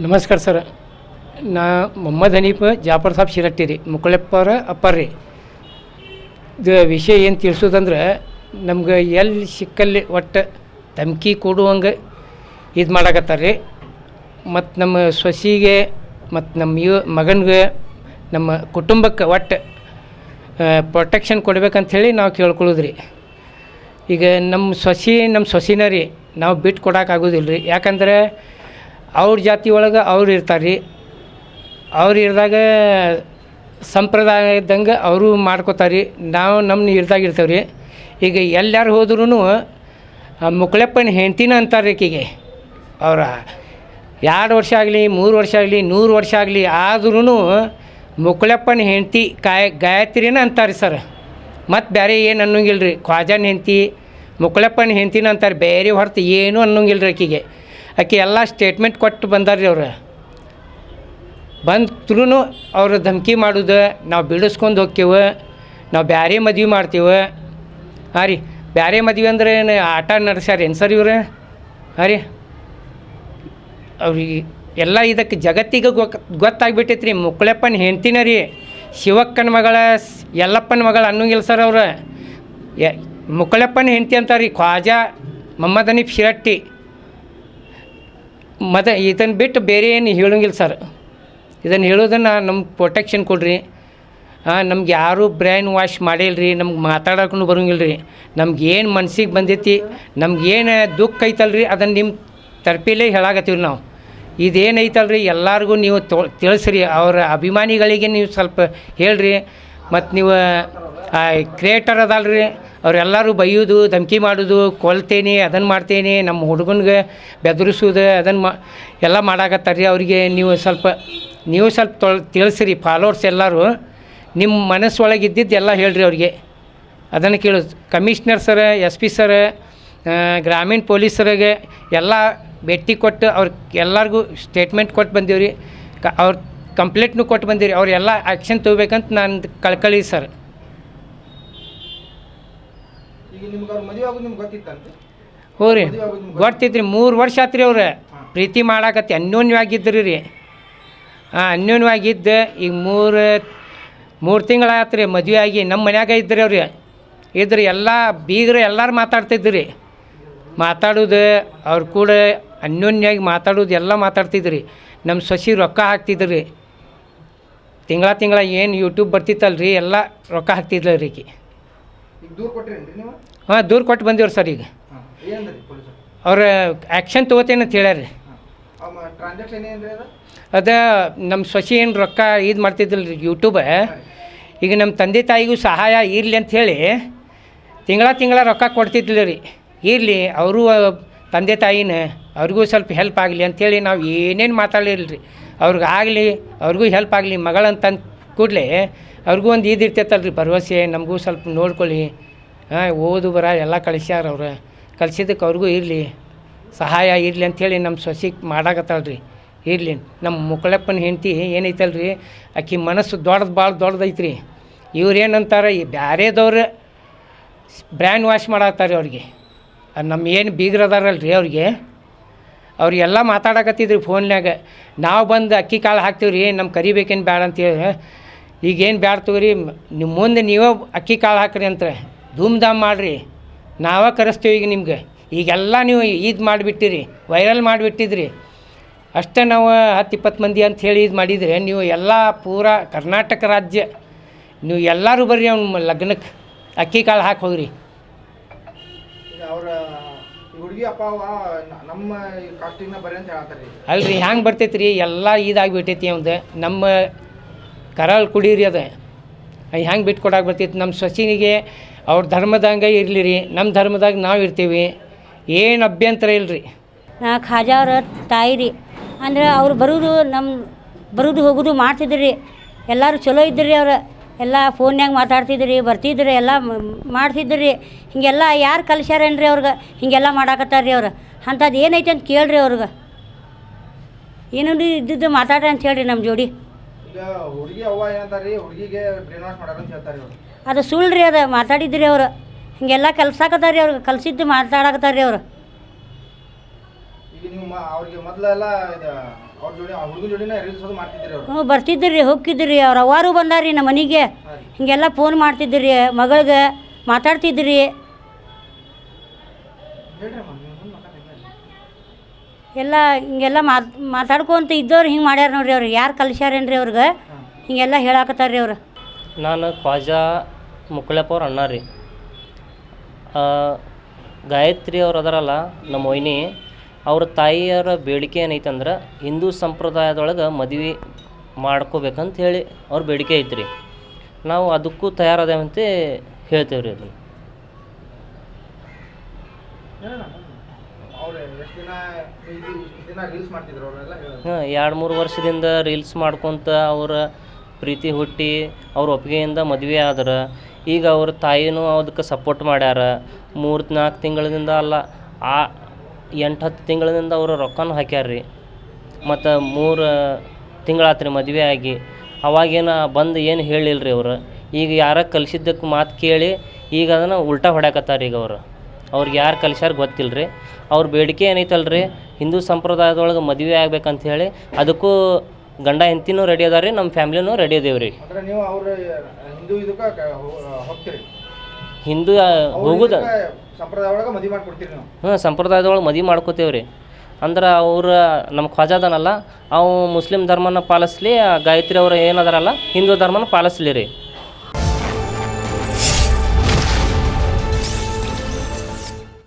ನಮಸ್ಕಾರ ಸರ್. ನಾ ಮೊಹಮ್ಮದ್ ಹನೀಫ್ ಜಾಫರ್ ಸಾಬ್ ಶಿರಟ್ಟಿ ರೀ, ಮುಕ್ಕಳೆಪ್ಪರ ಅಪ್ಪರ್ ರೀ. ಇದು ವಿಷಯ ಏನು ತಿಳಿಸೋದಂದ್ರೆ, ನಮ್ಗೆ ಎಲ್ಲಿ ಸಿಕ್ಕಲ್ಲಿ ಒಟ್ಟು ಧಮ್ಕಿ ಕೊಡುವಂಗೆ ಇದು ಮಾಡಕತ್ತಾರೆ ರೀ. ಮತ್ತು ನಮ್ಮ ಸೊಸೆಗೆ ಮತ್ತು ನಮ್ಮ ಮಗನಿಗೆ ನಮ್ಮ ಕುಟುಂಬಕ್ಕೆ ಒಟ್ಟು ಪ್ರೊಟೆಕ್ಷನ್ ಕೊಡ್ಬೇಕಂಥೇಳಿ ನಾವು ಕೇಳ್ಕೊಳ್ಳೋದು ರೀ. ಈಗ ನಮ್ಮ ಸೊಸೆನ ರೀ ನಾವು ಬಿಟ್ಟು ಕೊಡೋಕ್ಕಾಗೋದಿಲ್ಲ ರೀ. ಯಾಕಂದರೆ ಅವ್ರ ಜಾತಿ ಒಳಗೆ ಅವ್ರು ಇರ್ತಾರೆ ರೀ. ಅವ್ರು ಇರಿದಾಗ ಸಂಪ್ರದಾಯದಂಗೆ ಅವರು ಮಾಡ್ಕೋತಾರೆ ರೀ. ನಾವು ನಮ್ಮ ಇರ್ದಾಗ ಇರ್ತೇವೆ ರೀ. ಈಗ ಎಲ್ಲಾರು ಹೋದ್ರೂ ಮುಕ್ಕಳೆಪ್ಪನ ಹೆಂಡ್ತಿನ ಅಂತಾರೆ ರೀ ಆಕೆಗೆ. ಅವ್ರ 2 ವರ್ಷ ಆಗಲಿ 3 ವರ್ಷ ಆಗಲಿ 100 ವರ್ಷ ಆಗಲಿ ಆದ್ರೂ ಮುಕ್ಕಳೆಪ್ಪನ ಹೆಂಡ್ತಿ ಗಾಯತ್ರಿನ ಅಂತಾರೆ ಸರ್. ಮತ್ತು ಬೇರೆ ಏನು ಅನ್ನೋಂಗಿಲ್ಲ ರೀ. ಖ್ವಾಜನ ಹೆಂಡ್ತಿ ಮುಕ್ಕಳೆಪ್ಪನ ಹೆಂಡ್ತಿನ ಅಂತಾರೆ, ಬೇರೆ ಹೊರತು ಏನೂ ಅನ್ನೋಂಗಿಲ್ಲ ರೀ ಆಕೆಗೆ. ಆಕೆ ಎಲ್ಲ ಸ್ಟೇಟ್ಮೆಂಟ್ ಕೊಟ್ಟು ಬಂದಾರ ರೀ. ಅವ್ರು ಬಂದ್ರೂ ಅವ್ರು ಧಮ್ಕಿ ಮಾಡೋದು, ನಾವು ಬಿಡಿಸ್ಕೊಂಡು ಹೋಗ್ತೇವೆ, ನಾವು ಬೇರೆ ಮದ್ವೆ ಮಾಡ್ತೇವೆ. ಹಾಂ ರೀ, ಬೇರೆ ಮದ್ವೆ ಅಂದ್ರೆ ಏನು ಆಟ ನಡೆಸ್ಯಾರೇನು ಸರ್ ಇವ್ರು? ಹಾಂ ರೀ, ಅವ್ರಿಗೆ ಎಲ್ಲ ಇದಕ್ಕೆ ಜಗತ್ತಿಗೆ ಗೊತ್ತಾಗ್ಬಿಟ್ಟೈತೆ ರೀ. ಮುಕ್ಕಳೆಪ್ಪನ ಹೆಂಡ್ತಿನ ರೀ, ಶಿವಕ್ಕನ ಮಗಳ ಯಲ್ಲಪ್ಪನ ಮಗಳು ಅನ್ನೋಂಗಿಲ್ಲ ಸರ್. ಅವ್ರು ಮುಕ್ಕಳೆಪ್ಪನ ಹೆಂಡ್ತಿ ಅಂತಾರೆ ರೀ, ಖ್ವಾಜಾ ಮೊಹಮ್ಮದ್ ಹನೀಫ್ ಶಿರಟ್ಟಿ. ಇದನ್ನು ಬಿಟ್ಟು ಬೇರೆ ಏನು ಹೇಳೋಂಗಿಲ್ಲ ಸರ್. ಇದನ್ನು ಹೇಳೋದನ್ನು ನಮ್ಗೆ ಪ್ರೊಟೆಕ್ಷನ್ ಕೊಡ್ರಿ. ನಮ್ಗೆ ಯಾರೂ ಬ್ರೈನ್ ವಾಶ್ ಮಾಡಿಲ್ಲ ರೀ. ನಮ್ಗೆ ಮಾತಾಡೋಕ್ಕೂ ಬರೋಂಗಿಲ್ಲ ರೀ. ನಮ್ಗೆ ಏನು ಮನ್ಸಿಗೆ ಬಂದೈತಿ, ನಮ್ಗೇನು ದುಃಖ ಐತಲ್ರಿ, ಅದನ್ನು ನಿಮ್ಮ ತರ್ಪಿಲೇ ಹೇಳಾಕತ್ತೀವಿ ನಾವು. ಇದೇನೈತಲ್ರಿ ಎಲ್ಲರಿಗೂ ನೀವು ತಿಳಿಸ್ರಿ. ಅವರ ಅಭಿಮಾನಿಗಳಿಗೆ ನೀವು ಸ್ವಲ್ಪ ಹೇಳ್ರಿ. ಮತ್ತು ನೀವು ಕ್ರಿಯೇಟರ್ ಅದಲ್ರಿ, ಅವರೆಲ್ಲರೂ ಬೈಯೋದು, ಧಮ್ಕಿ ಮಾಡೋದು, ಕೊಲ್ತೇನೆ, ಅದನ್ನು ಮಾಡ್ತೇನೆ, ನಮ್ಮ ಹುಡುಗನಿಗೆ ಬೆದರಿಸೋದು, ಅದನ್ನು ಎಲ್ಲ ಮಾಡಾಕತ್ತಾರೆ ರೀ. ಅವರಿಗೆ ನೀವು ಸ್ವಲ್ಪ ತಿಳಿಸ್ರಿ. ಫಾಲೋವರ್ಸ್ ಎಲ್ಲರೂ ನಿಮ್ಮ ಮನಸ್ಸೊಳಗೆ ಇದ್ದಿದ್ದು ಎಲ್ಲ ಹೇಳ್ರಿ ಅವ್ರಿಗೆ. ಅದನ್ನು ಕೇಳೋದು ಕಮಿಷ್ನರ್ ಸರ, SP ಸರ, ಗ್ರಾಮೀಣ ಪೊಲೀಸರಿಗೆ ಎಲ್ಲ ಭೇಟಿ ಕೊಟ್ಟು ಎಲ್ಲರಿಗೂ ಸ್ಟೇಟ್ಮೆಂಟ್ ಕೊಟ್ಟು ಬಂದೀವಿ ರೀ. ಅವ್ರ ಕಂಪ್ಲೇಂಟ್ನು ಕೊಟ್ಟು ಬಂದೀವಿ. ಅವರೆಲ್ಲ ಆ್ಯಕ್ಷನ್ ತೊಗೋಬೇಕಂತ ನಾನು ಕಳ್ಕಳಿ ಸರ್. ಹ್ಞೂ ರೀ, ಗೊತ್ತಿತ್ತು ರೀ. 3 ವರ್ಷ ಆತ್ರಿ ಅವ್ರು ಪ್ರೀತಿ ಮಾಡಾಕತ್ತಿ ಅನ್ಯೋನ್ಯವಾಗಿದ್ದರು ರೀ. ಅನ್ಯೋನ್ಯವಾಗಿದ್ದು ಈಗ 3 ತಿಂಗಳಾಯ್ತು ರೀ ಮದುವೆ ಆಗಿ. ನಮ್ಮ ಮನ್ಯಾಗ ಇದ್ರಿ ಅವ್ರು ಇದ್ರೆ ಎಲ್ಲ ಬೀಗರು ಎಲ್ಲರೂ ಮಾತಾಡ್ತಿದ್ರಿ. ಮಾತಾಡೋದು ಅವ್ರು ಕೂಡ ಅನ್ಯೋನ್ಯವಾಗಿ ಮಾತಾಡೋದು ಎಲ್ಲ ಮಾತಾಡ್ತಿದ್ರಿ. ನಮ್ಮ ಸೊಸೆ ರೊಕ್ಕ ಹಾಕ್ತಿದ್ರಿ. ತಿಂಗಳ ಏನು ಯೂಟ್ಯೂಬ್ ಬರ್ತಿತ್ತಲ್ಲ ರೀ, ಎಲ್ಲ ರೊಕ್ಕ ಹಾಕ್ತಿದ್ಲ ರೀ ಆಕೆ. ಹಾಂ, ದೂರು ಕೊಟ್ಟು ಬಂದಿವ್ರಿ ಸರ್. ಈಗ ಅವ್ರು ಆ್ಯಕ್ಷನ್ ತೊಗೋತೇನೆ ಅಂತ ಹೇಳ್ಯಾರ ರೀ. ಅದು ನಮ್ಮ ಸೊಸೆ ಏನು ರೊಕ್ಕ ಇದು ಮಾಡ್ತಿದ್ದಿಲ್ಲ ರೀ ಯೂಟ್ಯೂಬ. ಈಗ ನಮ್ಮ ತಂದೆ ತಾಯಿಗೂ ಸಹಾಯ ಇರಲಿ ಅಂಥೇಳಿ ತಿಂಗಳ ರೊಕ್ಕ ಕೊಡ್ತಿದ್ದಿಲ್ಲ ರೀ. ಇರಲಿ ಅವರು ತಂದೆ ತಾಯಿನ ಅವ್ರಿಗೂ ಸ್ವಲ್ಪ ಹೆಲ್ಪ್ ಆಗಲಿ ಅಂಥೇಳಿ ನಾವು ಏನೇನು ಮಾತಾಡಲಿಲ್ಲ ರೀ. ಅವ್ರಿಗೂ ಹೆಲ್ಪ್ ಆಗಲಿ ಮಗಳಂತಂದು ಕೂಡಲೇ ಅವ್ರಿಗೂ ಒಂದು ಇರ್ತೈತಲ್ಲ ರೀ ಭರವಸೆ, ನಮಗೂ ಸ್ವಲ್ಪ ನೋಡ್ಕೊಳ್ಳಿ. ಓದು ಬರ ಎಲ್ಲ ಕಳಿಸ್ಯಾರ. ಅವ್ರು ಕಲಿಸಿದ್ದಕ್ಕೆ ಅವ್ರಿಗೂ ಇರಲಿ ಸಹಾಯ ಇರಲಿ ಅಂಥೇಳಿ ನಮ್ಮ ಸೊಸೆಗೆ ಮಾಡಾಕತ್ತಾಳೆ ರೀ. ಇರಲಿ ನಮ್ಮ ಮುಕ್ಕಳೆಪ್ಪನ ಹೆಂಡ್ತಿ ಏನೈತಲ್ಲ ರೀ, ಆಕೆ ಮನಸ್ಸು ಭಾಳ ದೊಡ್ಡದೈತೆ ರೀ. ಇವ್ರು ಏನಂತಾರೆ, ಈ ಬೇರೆದವ್ರು ಬ್ರ್ಯಾಂಡ್ ವಾಶ್ ಮಾಡತ್ತಾರೆ ಅವ್ರಿಗೆ. ನಮ್ಮ ಏನು ಬೀಗ್ರದಾರಲ್ಲ ರೀ ಅವ್ರಿಗೆಲ್ಲ ಮಾತಾಡಕತ್ತಿದ್ರಿ ಫೋನ್ಯಾಗ. ನಾವು ಬಂದು ಅಕ್ಕಿ ಕಾಳು ಹಾಕ್ತೀವಿ ರೀ, ನಮ್ಮ ಕರಿಬೇಕೇನು ಬೇಡ ಅಂತೇಳಿ. ಈಗೇನು ಬ್ಯಾಡ ತಗೋರಿ, ನಿಮ್ಮ ಮುಂದೆ ನೀವೇ ಅಕ್ಕಿ ಕಾಳು ಹಾಕ್ರಿ ಅಂತ ಧೂಮ್ ಧಾಮ್ ಮಾಡಿರಿ, ನಾವೇ ಕರೆಸ್ತೀವಿ ಈಗ ನಿಮ್ಗೆ. ಈಗೆಲ್ಲ ನೀವು ಇದು ಮಾಡಿಬಿಟ್ಟಿರಿ, ವೈರಲ್ ಮಾಡಿಬಿಟ್ಟಿದ್ರಿ. ಅಷ್ಟೇ ನಾವು 10-20 ಮಂದಿ ಅಂತ ಹೇಳಿ ಇದು ಮಾಡಿದರೆ, ನೀವು ಎಲ್ಲ ಪೂರ ಕರ್ನಾಟಕ ರಾಜ್ಯ ನೀವು ಎಲ್ಲರೂ ಬರ್ರಿ ಅವ್ನ ಲಗ್ನಕ್ಕೆ ಅಕ್ಕಿ ಕಾಳು ಹಾಕಿ ಹೋಗ್ರಿ. ಅಲ್ರಿ ಹ್ಯಾಂಗೆ ಬರ್ತೈತೆ ರೀ, ಎಲ್ಲ ಇದಾಗಿಬಿಟ್ಟೈತಿ ಅವ್ದು. ನಮ್ಮ ಕರಾಳು ಕುಡೀರಿ ಅದು ಹ್ಯಾಂಗೆ ಬಿಟ್ಟು ಕೊಡಕ್ಕೆ ಬರ್ತೈತಿ. ನಮ್ಮ ಸೊಸೆನಿಗೆ ಅವ್ರ ಧರ್ಮದಂಗೆ ಇರಲಿ ರೀ, ನಮ್ಮ ಧರ್ಮದಾಗ ನಾವು ಇರ್ತೀವಿ, ಏನು ಅಭ್ಯಂತರ ಇಲ್ಲರಿ. ನಾ ಖಾಜಾ ಅವ್ರ ತಾಯಿ ರೀ. ಅಂದ್ರೆ ಅವ್ರು ಬರೋದು ಹೋಗೋದು ಮಾಡ್ತಿದ್ರಿ. ಎಲ್ಲರೂ ಚಲೋ ಇದ್ರಿ. ಅವ್ರು ಎಲ್ಲ ಫೋನ್ಯಾಗ ಮಾತಾಡ್ತಿದ್ರಿ, ಬರ್ತಿದ್ರಿ, ಎಲ್ಲ ಮಾಡ್ತಿದ್ರಿ. ಹೀಗೆಲ್ಲ ಯಾರು ಕಲಿಸ್ಯಾರೇನ್ರಿ ಅವ್ರಿಗೆ ಹೀಗೆಲ್ಲ ಮಾಡಾಕತ್ತಾರ ರೀ ಅವ್ರು? ಅಂಥದ್ದು ಏನೈತೆ ಅಂತ ಕೇಳ್ರಿ ಅವ್ರಿಗೆ. ಏನೋ ಇದ್ದಿದ್ದು ಮಾತಾಡ್ರಿ ಅಂತ ಹೇಳ್ರಿ ನಮ್ಮ ಜೋಡಿ. ಅದು ಸುಳ್ಳು ರೀ, ಅದು ಮಾತಾಡಿದ್ರಿ ಅವರು. ಹೀಗೆಲ್ಲ ಕಲ್ಸಾಕತ್ತಾರ ರೀ ಅವ್ರಿಗೆ, ಕಲಿಸಿದ್ದು ಮಾತಾಡಕತ್ತಾರ ರೀ ಅವರು. ಈಗ ನೀವು ಅವ್ರಿಗೆ ಮೊದಲೆಲ್ಲ ಹ್ಞೂ ಬರ್ತಿದ್ರಿ ಹೋಗ್ತಿದ್ರಿ ಅವ್ರ ಅವ್ವಾರು ಬಂದಾರಿ ನಮ್ಮ ಮನೆಗೆ ಹಿಂಗೆಲ್ಲ ಫೋನ್ ಮಾಡ್ತಿದ್ರಿ ಮಗಳಿಗೆ ಮಾತಾಡ್ತಿದ್ರಿ ಎಲ್ಲ ಹಿಂಗೆಲ್ಲ ಮಾತಾಡ್ಕೊಂತ ಇದ್ದವ್ರು ಹಿಂಗೆ ಮಾಡ್ಯಾರ ನೋಡ್ರಿ ಅವ್ರು ಯಾರು ಕಲ್ಸ್ಯಾರೇನ್ರಿ ಅವ್ರಿಗೆ ಹಿಂಗೆಲ್ಲ ಹೇಳಾಕತ್ತಾರ್ರಿ ಅವ್ರು. ನಾನು ಖ್ವಾಜಾ ಮುಕ್ಕಳಪ್ಪ ಅವ್ರ ಅಣ್ಣ ರೀ. ಗಾಯತ್ರಿ ಅವ್ರು ಅದಾರಲ್ಲ ನಮ್ಮ ವೈನಿ ಅವ್ರ ತಾಯಿಯವರ ಬೇಡಿಕೆ ಏನೈತಂದ್ರೆ ಹಿಂದೂ ಸಂಪ್ರದಾಯದೊಳಗೆ ಮದುವೆ ಮಾಡ್ಕೋಬೇಕಂತ ಹೇಳಿ ಅವ್ರ ಬೇಡಿಕೆ ಐತ್ರಿ. ನಾವು ಅದಕ್ಕೂ ತಯಾರದೇವಂತ ಹೇಳ್ತೇವೆ ರೀ ಅದನ್ನು. ಹಾಂ 2-3 ವರ್ಷದಿಂದ ರೀಲ್ಸ್ ಮಾಡ್ಕೊತ ಅವ್ರ ಪ್ರೀತಿ ಹುಟ್ಟಿ ಅವ್ರ ಒಪ್ಪಿಗೆಯಿಂದ ಮದುವೆ ಆದ್ರೆ ಈಗ ಅವ್ರ ತಾಯಿನೂ ಅದಕ್ಕೆ ಸಪೋರ್ಟ್ ಮಾಡ್ಯಾರ. 3-4 ತಿಂಗಳಿಂದ ಅಲ್ಲ 8-10 ತಿಂಗಳಿಂದ ಅವರು ರೊಕ್ಕನೂ ಹಾಕ್ಯಾರ ರೀ. ಮತ್ತು 3 ತಿಂಗಳಾತ್ರಿ ಮದುವೆ ಆಗಿ ಅವಾಗೇನು ಬಂದು ಏನು ಹೇಳಿಲ್ಲ ರೀ ಅವರು. ಈಗ ಯಾರ ಕಲಿಸಿದ್ದಕ್ಕೆ ಮಾತು ಕೇಳಿ ಈಗ ಅದನ್ನು ಉಲ್ಟಾ ಹೊಡ್ಯಾಕತ್ತಾರ ಈಗ ಅವ್ರಿಗೆ ಯಾರು ಕಲಿಸ್ಯಾರ ಗೊತ್ತಿಲ್ಲ ರೀ. ಅವ್ರ ಬೇಡಿಕೆ ಏನೈತಲ್ಲ ರೀ ಹಿಂದೂ ಸಂಪ್ರದಾಯದೊಳಗೆ ಮದುವೆ ಆಗ್ಬೇಕಂತ ಹೇಳಿ ಅದಕ್ಕೂ ಗಂಡ ಹೆಂಡತಿನೂ ರೆಡಿ ಅದಾರ ರೀ, ನಮ್ಮ ಫ್ಯಾಮ್ಲಿನೂ ರೆಡಿ ಅದೇವೆ ರೀ. ಹಿಂದೂ ಹೋಗುದ ಹಾಂ ಸಂಪ್ರದಾಯದೊಳಗೆ ಮದುವೆ ಮಾಡ್ಕೋತೇವೆ ರೀ. ಅಂದ್ರೆ ಅವ್ರ ನಮ್ಮ ಖ್ವಾಜಾದನಲ್ಲ ಅವು ಮುಸ್ಲಿಮ್ ಧರ್ಮನ ಪಾಲಿಸ್ಲಿ, ಗಾಯತ್ರಿ ಅವರು ಏನದಾರಲ್ಲ ಹಿಂದೂ ಧರ್ಮನ ಪಾಲಿಸ್ಲಿ ರೀ.